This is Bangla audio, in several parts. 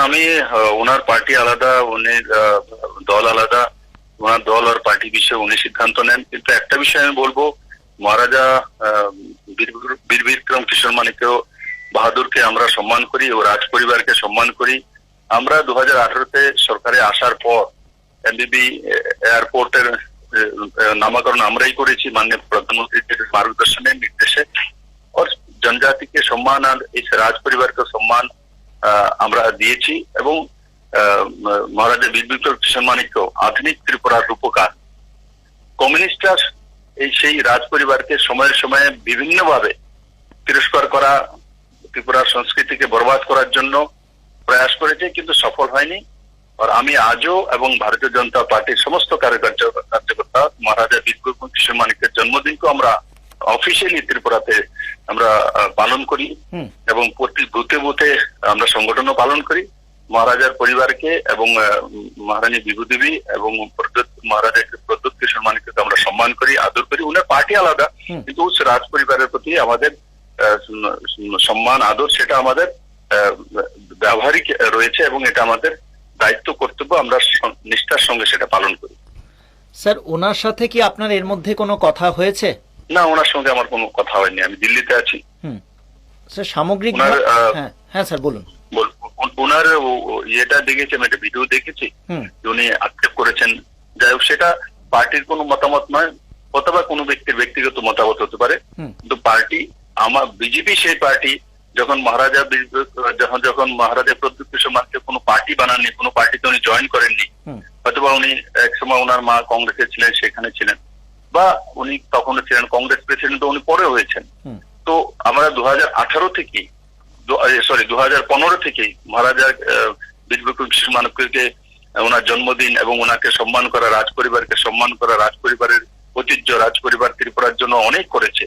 আমি ওনার পার্টি আলাদা, উনি দল আলাদা, ওনার দল আর পার্টি বিষয়ে উনি সিদ্ধান্ত নেন। কিন্তু একটা বিষয় আমি বলবো, মহারাজা বীর বিক্রম কিশোর মানিক্য বাহাদুরকে আমরা সম্মান করি ও রাজ পরিবারকে সম্মান করি। আমরা 2018-তে সরকারে আসার পর এমবিবি এয়ারপোর্টের নামকরণ আমরাই করেছি মাননীয় প্রধানমন্ত্রীর মার্গদর্শনের নির্দেশে। और जनजाति के सम्मान और इस राज परिवार का सम्मान আমরা দিয়েছি এবং মহারাজা বীর বিক্রম কিশোর মানিক্য আধুনিক ত্রিপুরার রূপকার। কমিউনিস্টরা এই সেই রাজ পরিবারকে সময়ে সময়ে বিভিন্নভাবে তিরস্কার করা, ত্রিপুরার সংস্কৃতিকে বরবাদ করার জন্য প্রয়াস করেছে, কিন্তু সফল হয়নি। আর আমি আজও এবং ভারতীয় জনতা পার্টির সমস্ত কার্যকর্তা মহারাজা বীর বিক্রম কিশোর মানিক্যের জন্মদিনকে আমরা অফিসিয়ালি ত্রিপুরাতে আমরা পালন করি এবং প্রতি বুথে বুথে আমরা সংগঠনও পালন করি। মহারাজার পরিবারকে এবং মহারানী বিভূদেবী এবং মহারাজা প্রদ্যোৎ কিশোর মানিক্যকে আমরা সম্মান করি, আদর করি। উনার পার্টি আলাদা, কিন্তু রাজ পরিবারের প্রতি আমাদের সম্মান আদর সেটা আমাদের ব্যবহারিক রয়েছে এবং এটা আমাদের দায়িত্ব কর্তব্য, আমরা নিষ্ঠার সঙ্গে সেটা পালন করি। স্যার, ওনার সাথে কি আপনার এর মধ্যে কোনো কথা হয়েছে? না, ওনার সঙ্গে আমার কোনো কথা হয়নি, আমি দিল্লিতে আছি। স্যার, সামগ্রিক হ্যাঁ স্যার বলুন। ওনার ইয়েটা দেখেছি, আমি একটা ভিডিও দেখেছি, উনি আক্ষেপ করেছেন। যাই হোক, সেটা পার্টির কোনো মতামত নয়, অথবা কোনো ব্যক্তির ব্যক্তিগত মতামত হতে পারে, কিন্তু পার্টি আমার বিজেপি সেই পার্টি যখন মহারাজা প্রদ্যোৎ কিশোর মানিক্য কোনো পার্টি বানাননি, কোনো পার্টিতে উনি জয়েন করেননি, হয়তোবা উনি একসময় ওনার মা কংগ্রেসে ছিলেন, সেখানে ছিলেন, বা উনি তখনও ছিলেন কংগ্রেস প্রেসিডেন্ট, উনি পরে হয়েছেন। তো আমরা 2015 থেকেই মহারাজা বীর বিক্রম কিশোর মানিক্যকে ওনার জন্মদিন এবং ওনাকে সম্মান করা, রাজ পরিবারকে সম্মান করা, রাজ পরিবারের ঐতিহ্য, রাজ পরিবার ত্রিপুরার জন্য অনেক করেছে,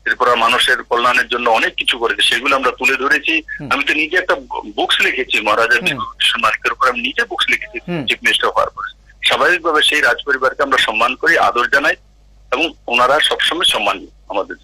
ত্রিপুরার মানুষের কল্যাণের জন্য অনেক কিছু করেছে, সেগুলো আমরা তুলে ধরেছি। আমি তো নিজে একটা বুকস লিখেছি মহারাজা বীর বিক্রম কিশোর মানিক্যের উপর, আমি নিজে বুকস লিখেছি চিফ মিনিস্টার হওয়ার পরে। স্বাভাবিকভাবে সেই রাজ পরিবারকে আমরা সম্মান করি, আদর জানাই এবং ওনারা সবসময় সম্মানী আমাদের।